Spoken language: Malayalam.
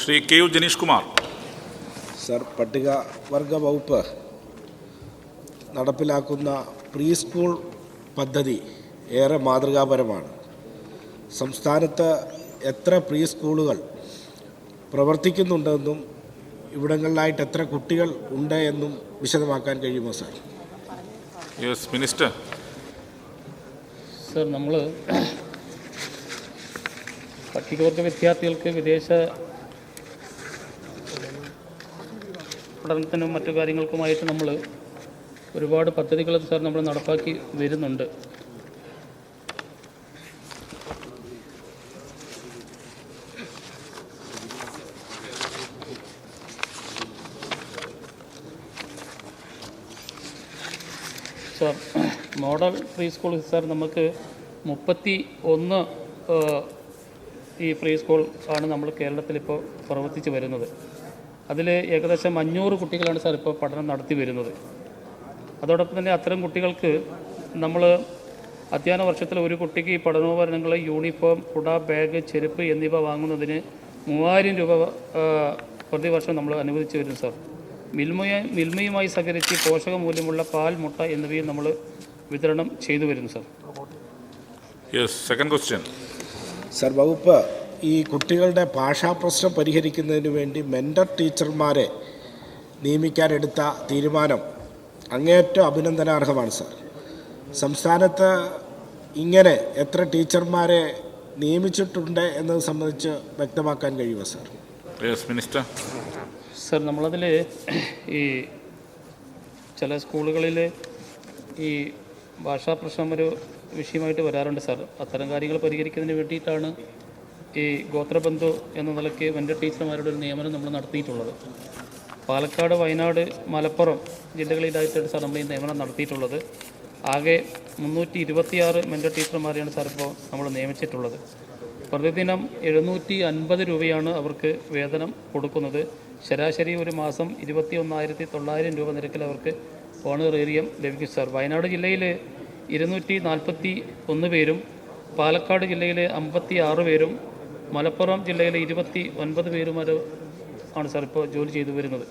Shri K U Janeesh Kumar. Sir, പട്ടികവർഗ വകുപ്പ് നടപ്പിലാക്കുന്ന പ്രീ സ്കൂൾ പദ്ധതി ഏറെ മാതൃകാപരമാണ്. സംസ്ഥാനത്ത് എത്ര പ്രീ സ്കൂളുകൾ പ്രവർത്തിക്കുന്നുണ്ടെന്നും ഇവിടങ്ങളിലായിട്ട് എത്ര കുട്ടികൾ ഉണ്ട് എന്നും വിശദമാക്കാൻ കഴിയുമോ സാർ? Yes minister. സർ, നമ്മൾ പട്ടികവർഗ വിദ്യാർത്ഥികൾക്ക് വിദേശ പഠനത്തിനും മറ്റു കാര്യങ്ങൾക്കുമായിട്ട് നമ്മൾ ഒരുപാട് പദ്ധതികൾ സാർ നമ്മൾ നടപ്പാക്കി വരുന്നുണ്ട്. Sir, model pre school sir നമുക്ക് 31 ഈ പ്രീ സ്കൂൾ ആണ് നമ്മൾ കേരളത്തിലിപ്പോൾ പ്രവർത്തിച്ച് വരുന്നത്. അതിൽ ഏകദേശം 500 കുട്ടികളാണ് സാർ ഇപ്പോൾ പഠനം നടത്തി വരുന്നത്. അതോടൊപ്പം തന്നെ അത്തരം കുട്ടികൾക്ക് നമ്മൾ അധ്യയന വർഷത്തിൽ ഒരു കുട്ടിക്ക് ഈ പഠനോപകരണങ്ങൾ, യൂണിഫോം, കുട, ബാഗ്, ചെരുപ്പ് എന്നിവ വാങ്ങുന്നതിന് 3000 രൂപ പ്രതിവർഷം നമ്മൾ അനുവദിച്ചു വരുന്നു സാർ. മിൽമയുമായി സഹകരിച്ച് പോഷകമൂല്യമുള്ള പാൽ, മുട്ട എന്നിവയും നമ്മൾ വിതരണം ചെയ്തു വരുന്നു സാർ. Second question. സർ, വകുപ്പ് ഈ കുട്ടികളുടെ ഭാഷാ പ്രശ്നം പരിഹരിക്കുന്നതിന് വേണ്ടി മെൻറ്റർ ടീച്ചർമാരെ നിയമിക്കാനെടുത്ത തീരുമാനം അങ്ങേയറ്റം അഭിനന്ദനാർഹമാണ് സാർ. സംസ്ഥാനത്ത് ഇങ്ങനെ എത്ര ടീച്ചർമാരെ നിയമിച്ചിട്ടുണ്ട് എന്നത് സംബന്ധിച്ച് വ്യക്തമാക്കാൻ കഴിയുമോ സാർ? Yes minister. സർ, നമ്മളതിൽ ഈ ചില സ്കൂളുകളിൽ ഈ ഭാഷാ പ്രശ്നം ഒരു വിഷയമായിട്ട് വരാറുണ്ട് സാർ. അത്തരം കാര്യങ്ങൾ പരിഹരിക്കുന്നതിന് വേണ്ടിയിട്ടാണ് ഈ ഗോത്രബന്ധു എന്ന നിലയ്ക്ക് മെൻ്റർ ടീച്ചർമാരുടെ ഒരു നിയമനം നമ്മൾ നടത്തിയിട്ടുള്ളത്. പാലക്കാട്, വയനാട്, മലപ്പുറം ജില്ലകളിലായിട്ടാണ് സാർ നമ്മൾ ഈ നിയമനം നടത്തിയിട്ടുള്ളത്. ആകെ 326 മെൻ്റർ ടീച്ചർമാരെയാണ് സാർ ഇപ്പോൾ നമ്മൾ നിയമിച്ചിട്ടുള്ളത്. പ്രതിദിനം 750 രൂപയാണ് അവർക്ക് വേതനം കൊടുക്കുന്നത്. ശരാശരി ഒരു മാസം 21,900 രൂപ നിരക്കിൽ അവർക്ക് ഓണറേറിയം ലഭിക്കും സാർ. വയനാട് ജില്ലയിൽ 241 പേരും, പാലക്കാട് ജില്ലയിൽ 56 പേരും, മലപ്പുറം ജില്ലയിൽ 29 പേരും ആണ് സാർ ഇപ്പോൾ ജോലി ചെയ്തു വരുന്നത്.